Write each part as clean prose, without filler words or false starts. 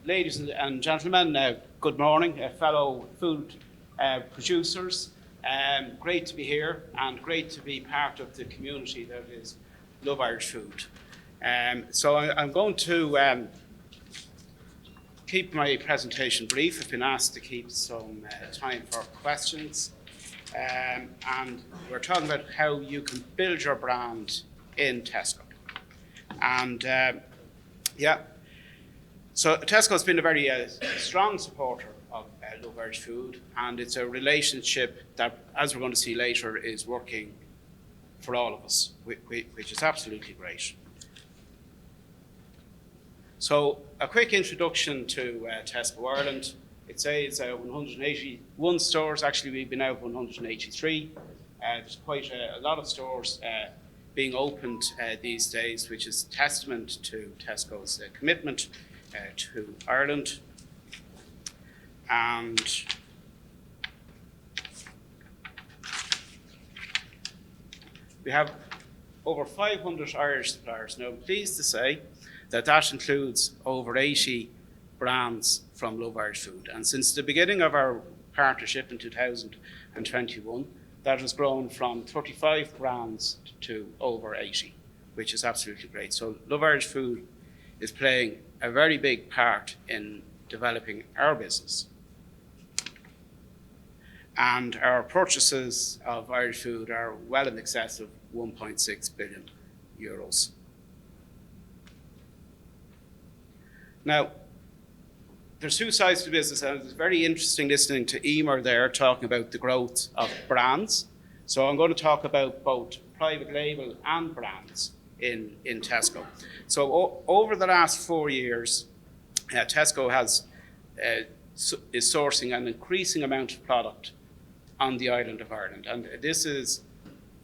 Ladies and gentlemen, good morning, fellow food producers. Great to be here and great to be part of the community that is Love Irish Food. So I'm going to keep my presentation brief. I've been asked to keep some time for questions. And we're talking about how you can build your brand in Tesco. And so Tesco has been a very strong supporter of Love Irish Food, and it's a relationship that, as we're going to see later, is working for all of us, which is absolutely great. So a quick introduction to Tesco Ireland. It says 181 stores. Actually, we've been out 183. There's quite a lot of stores being opened these days, which is testament to Tesco's commitment to Ireland. And we have over 500 Irish suppliers. Now, I'm pleased to say that includes over 80 brands from Love Irish Food. And since the beginning of our partnership in 2021, that has grown from 35 brands to over 80, which is absolutely great. So Love Irish Food is playing a very big part in developing our business. And our purchases of Irish food are well in excess of 1.6 billion euros. Now, there's two sides to the business, and it's very interesting listening to Emer there talking about the growth of brands. So I'm going to talk about both private label and brands in Tesco. So over the last 4 years, Tesco is sourcing an increasing amount of product on the island of Ireland. And this is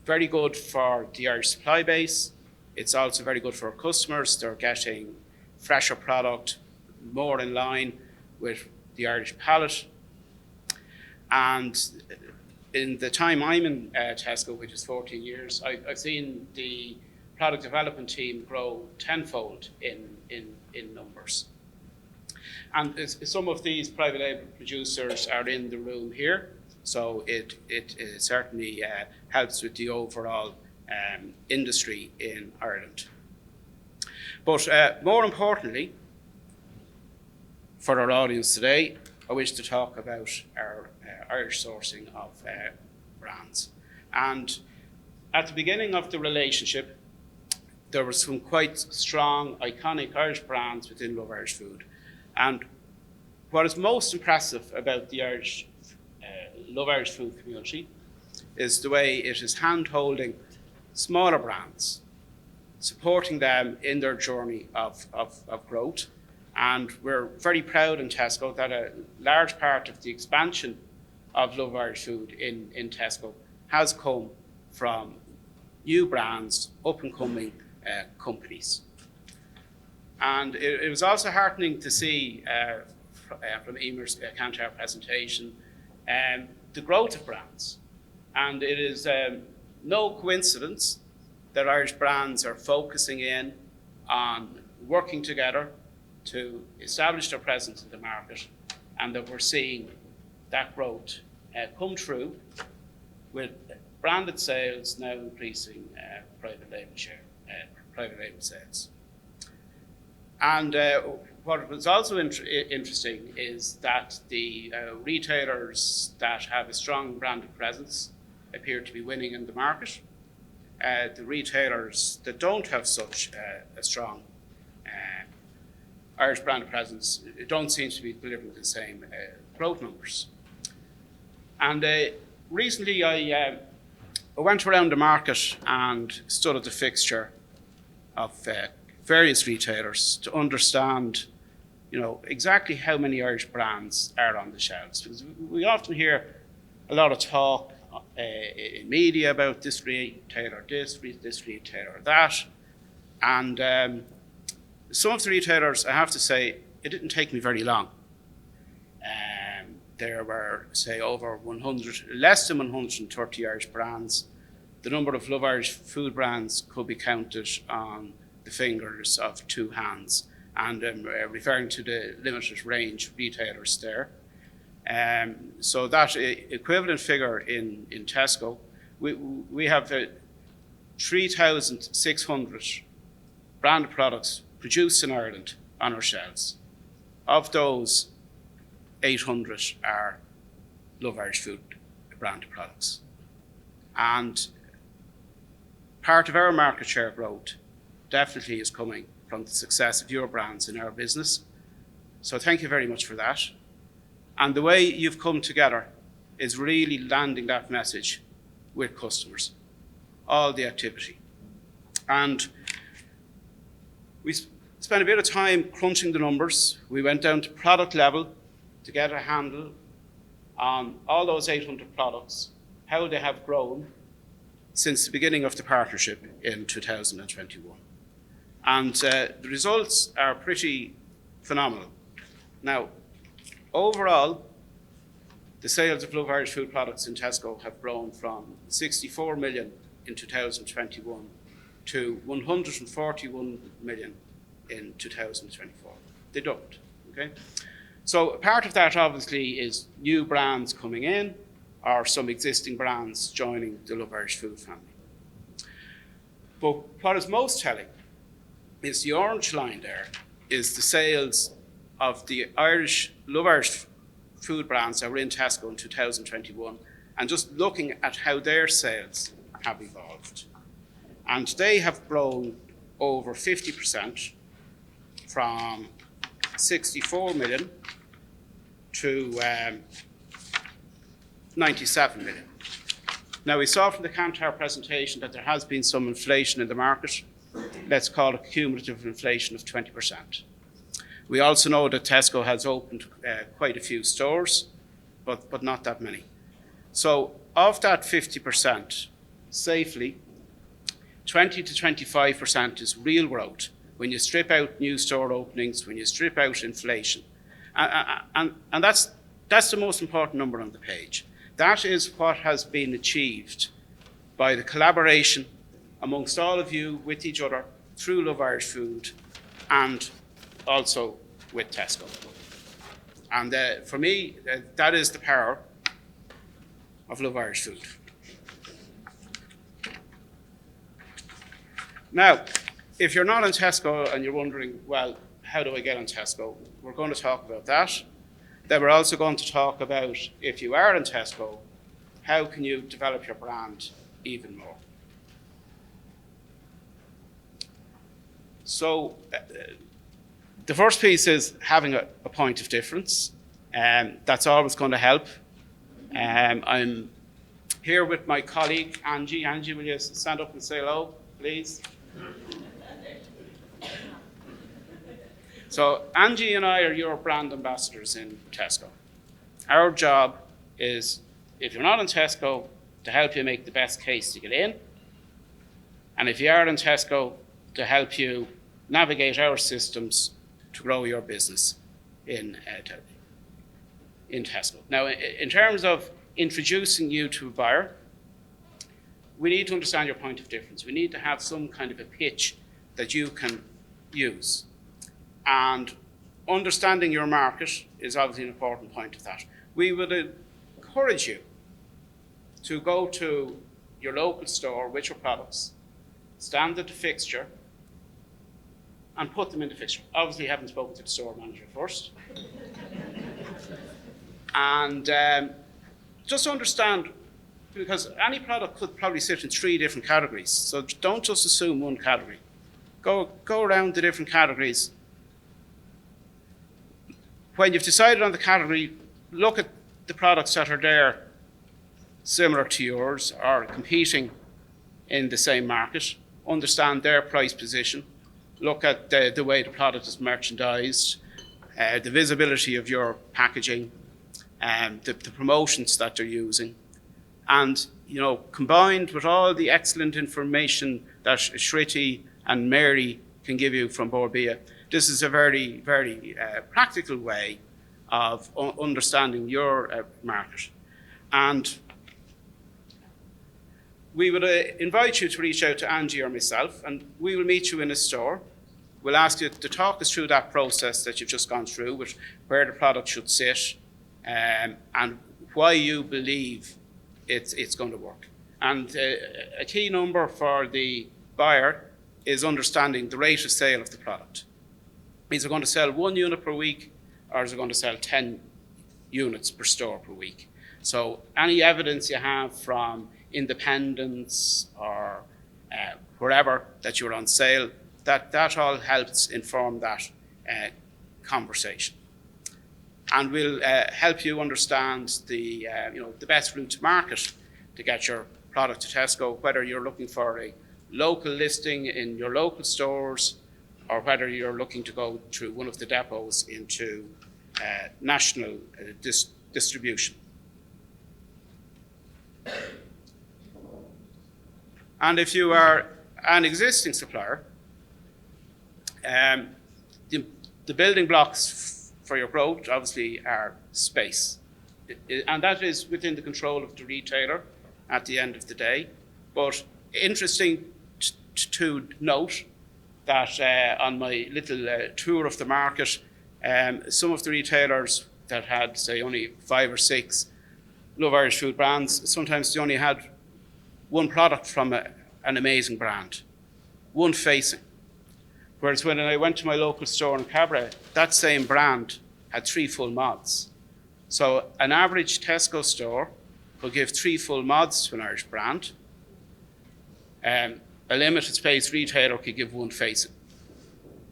very good for the Irish supply base. It's also very good for our customers. They're getting fresher product, more in line with the Irish palate. And in the time I'm in Tesco, which is 14 years, I've seen the product development team grow tenfold in numbers. And some of these private label producers are in the room here, so it certainly helps with the overall industry in Ireland. But more importantly, for our audience today, I wish to talk about our Irish sourcing of brands. And at the beginning of the relationship, there were some quite strong, iconic Irish brands within Love Irish Food. And what is most impressive about the Love Irish Food community is the way it is hand-holding smaller brands, supporting them in their journey of growth. And we're very proud in Tesco that a large part of the expansion of Love Irish Food in Tesco has come from new brands, up-and-coming companies. And it was also heartening to see from Emer's Cantar presentation the growth of brands. And it is no coincidence that Irish brands are focusing in on working together to establish their presence in the market, and that we're seeing that growth come through with branded sales now increasing private label sales. And what was also interesting is that the retailers that have a strong branded presence appear to be winning in the market. The retailers that don't have such a strong Irish brand presence don't seem to be delivering the same growth numbers. And recently I went around the market and stood at the fixture of various retailers to understand, exactly how many Irish brands are on the shelves. Because we often hear a lot of talk in media about this retailer this retailer that. And some of the retailers, I have to say, it didn't take me very long. There were, say, less than 130 Irish brands. The number of Love Irish Food brands could be counted on the fingers of two hands. and referring to the limited range retailers there. So that equivalent figure in Tesco, we have 3,600 branded products produced in Ireland on our shelves. Of those, 800 are Love Irish Food branded products. And part of our market share growth definitely is coming from the success of your brands in our business. So thank you very much for that. And the way you've come together is really landing that message with customers, all the activity. And we spent a bit of time crunching the numbers. We went down to product level to get a handle on all those 800 products, how they have grown since the beginning of the partnership in 2021. And the results are pretty phenomenal. Now, overall, the sales of Love Irish Food products in Tesco have grown from 64 million in 2021 to 141 million in 2024. They doubled, okay? So part of that obviously is new brands coming in or some existing brands joining the Love Irish Food family. But what is most telling is the orange line there is the sales of the Love Irish Food brands that were in Tesco in 2021, and just looking at how their sales have evolved. And they have grown over 50% from 64 million to 97 million. Now, we saw from the Kantar presentation that there has been some inflation in the market. Let's call it cumulative inflation of 20%. We also know that Tesco has opened quite a few stores, but not that many. So of that 50%, safely, 20 to 25% is real growth when you strip out new store openings, when you strip out inflation. And that's the most important number on the page. That is what has been achieved by the collaboration amongst all of you with each other through Love Irish Food and also with Tesco. And for me, that is the power of Love Irish Food. Now, if you're not on Tesco and you're wondering, well, how do I get on Tesco? We're going to talk about that. Then we're also going to talk about, if you are in Tesco, how can you develop your brand even more? So the first piece is having a point of difference. That's always going to help. I'm here with my colleague, Angie. Angie, will you stand up and say hello, please? So Angie and I are your brand ambassadors in Tesco. Our job is, if you're not in Tesco, to help you make the best case to get in. And if you are in Tesco, to help you navigate our systems to grow your business in Tesco. Now, in terms of introducing you to a buyer, we need to understand your point of difference. We need to have some kind of a pitch that you can use. And understanding your market is obviously an important point of that. We would encourage you to go to your local store with your products, stand at the fixture, and put them in the fixture. Obviously, you haven't spoken to the store manager first. And just understand, because any product could probably sit in 3 different categories. So don't just assume one category. Go around the different categories. When you've decided on the category, look at the products that are there similar to yours or competing in the same market. Understand their price position. Look at the way the product is merchandised, the visibility of your packaging, the promotions that they're using. And, you know, combined with all the excellent information that Shruti and Mary can give you from Borbia, this is a very, very practical way of understanding your market. And we would invite you to reach out to Angie or myself, and we will meet you in a store. we'll ask you to talk us through that process that you've just gone through, with where the product should sit, and why you believe it's going to work. And a key number for the buyer is understanding the rate of sale of the product. Is it going to sell 1 unit per week, or is it going to sell 10 units per store per week? So any evidence you have from independents or wherever that you're on sale, that all helps inform that conversation. And we'll help you understand the best route to market to get your product to Tesco, whether you're looking for a local listing in your local stores, or whether you're looking to go through one of the depots into national distribution. And if you are an existing supplier, the building blocks for your growth obviously are space. And that is within the control of the retailer at the end of the day. But interesting to note that on my little tour of the market, some of the retailers that had, say, only 5 or 6 Love Irish Food brands, sometimes they only had one product from an amazing brand, one facing. Whereas when I went to my local store in Cabra, that same brand had 3 full mods. So an average Tesco store will give 3 full mods to an Irish brand. A limited space retailer could give 1 facing.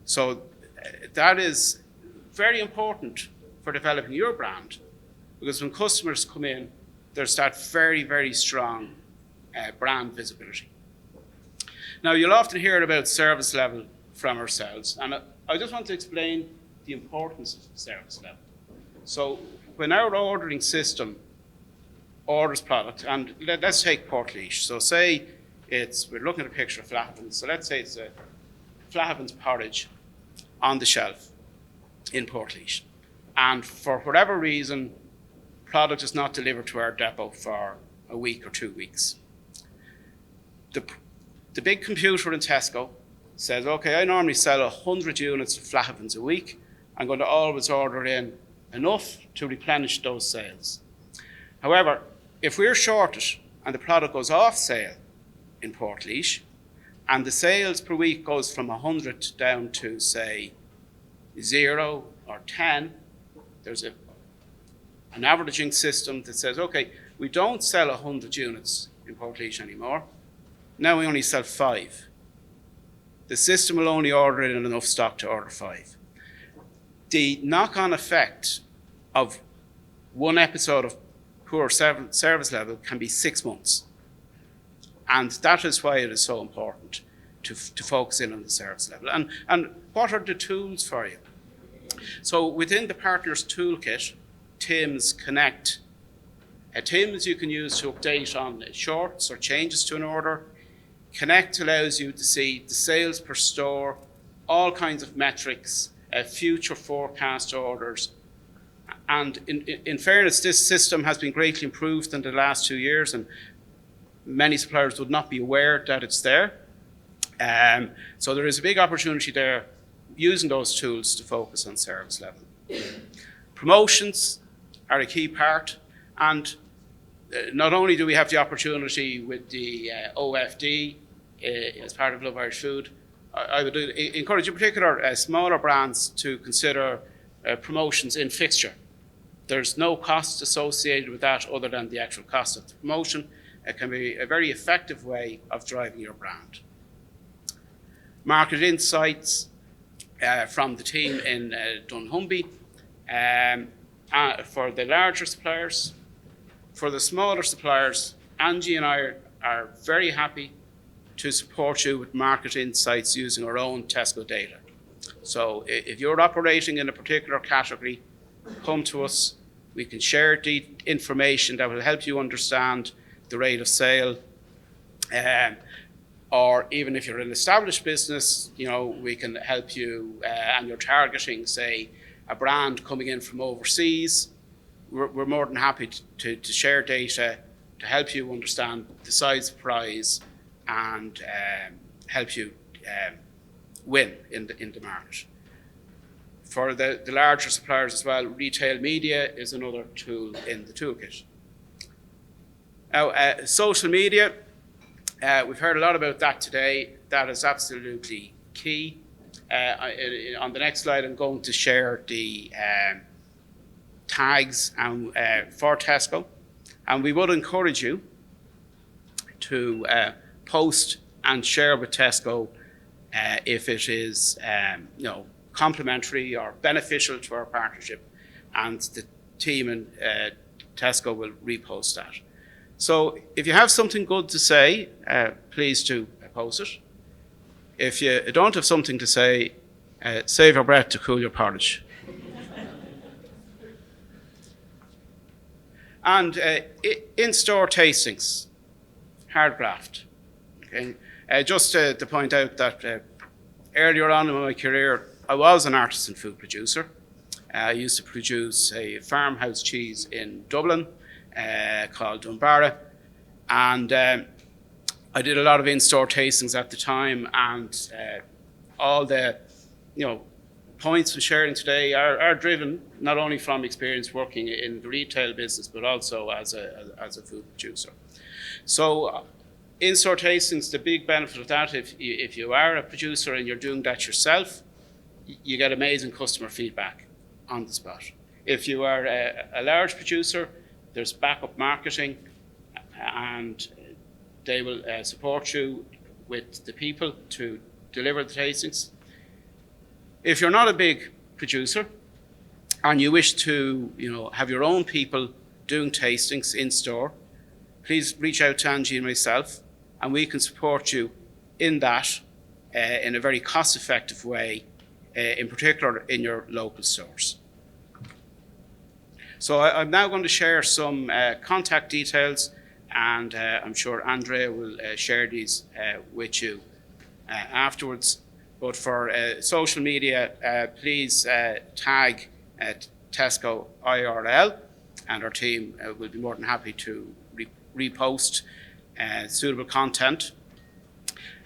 So that is very important for developing your brand, because when customers come in, there's that very, very strong brand visibility. Now, you'll often hear about service level from ourselves, and I just want to explain the importance of service level. So when our ordering system orders product, and let's take Portlaoise. So say we're looking at a picture of flahavens. So let's say it's a flahavens porridge on the shelf in Portlaoise. And for whatever reason, product is not delivered to our depot for a week or 2 weeks. The big computer in Tesco says, okay, I normally sell 100 units of flahavens a week. I'm going to always order in enough to replenish those sales. However, if we're shorted and the product goes off sale in Portlaoise, and the sales per week goes from 100 down to, say, 0 or 10, there's an averaging system that says, okay, we don't sell 100 units in Portlaoise anymore. Now we only sell 5. The system will only order in enough stock to order 5. The knock-on effect of one episode of poor service level can be 6 months. And that is why it is so important to focus in on the service level. And what are the tools for you? So within the Partners Toolkit, Tim's Connect, Tim's you can use to update on shorts or changes to an order. Connect allows you to see the sales per store, all kinds of metrics, future forecast orders. And in fairness, this system has been greatly improved in the last 2 years, and many suppliers would not be aware that it's there. So there is a big opportunity there using those tools to focus on service level. Promotions are a key part, and not only do we have the opportunity with the OFD as part of Love Irish Food, I would encourage in particular smaller brands to consider promotions in fixture. There's no cost associated with that other than the actual cost of the promotion. It can be a very effective way of driving your brand. Market insights from the team in Dunhumby for the larger suppliers. For the smaller suppliers, Angie and I are very happy to support you with market insights using our own Tesco data. So if you're operating in a particular category, come to us. We can share the information that will help you understand the rate of sale. Or even if you're an established business, we can help you and you're targeting, say, a brand coming in from overseas. We're more than happy to share data to help you understand the size, price, and help you win in the market. For the larger suppliers as well, retail media is another tool in the toolkit. Now, social media, we've heard a lot about that today. That is absolutely key. On the next slide, I'm going to share the tags for Tesco, and we would encourage you to post and share with Tesco if it is complementary or beneficial to our partnership, and the team in Tesco will repost that. So if you have something good to say, please do post it. If you don't have something to say, save your breath to cool your porridge. And in-store tastings, hard graft. Okay? Just to point out that earlier on in my career, I was an artisan food producer. I used to produce a farmhouse cheese in Dublin called Barra, and I did a lot of in-store tastings at the time, and all the points we're sharing today are driven not only from experience working in the retail business, but also as a food producer. So in-store tastings, the big benefit of that, if you are a producer and you're doing that yourself, you get amazing customer feedback on the spot. If you are a large producer, there's backup marketing, and they will support you with the people to deliver the tastings. If you're not a big producer and you wish to have your own people doing tastings in store, please reach out to Angie and myself, and we can support you in that in a very cost-effective way, in particular in your local stores. So I'm now going to share some contact details, and I'm sure Andrea will share these with you afterwards. But for social media, please tag Tesco IRL, and our team will be more than happy to repost suitable content.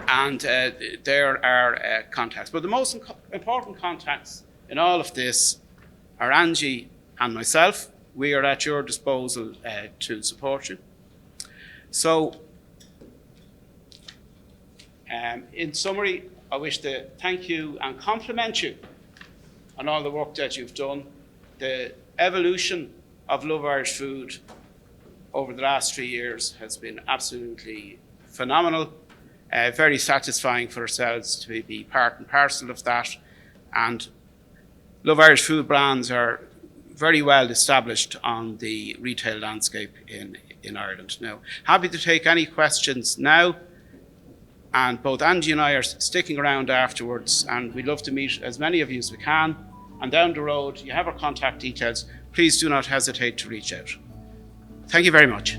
And there are contacts. But the most important contacts in all of this are Angie and myself. We are at your disposal to support you. So, in summary, I wish to thank you and compliment you on all the work that you've done. The evolution of Love Irish Food over the last 3 years has been absolutely phenomenal. Very satisfying for ourselves to be part and parcel of that. And Love Irish Food brands are very well established on the retail landscape in Ireland now. Happy to take any questions now. And both Angie and I are sticking around afterwards, and we'd love to meet as many of you as we can. And down the road, you have our contact details. Please do not hesitate to reach out. Thank you very much.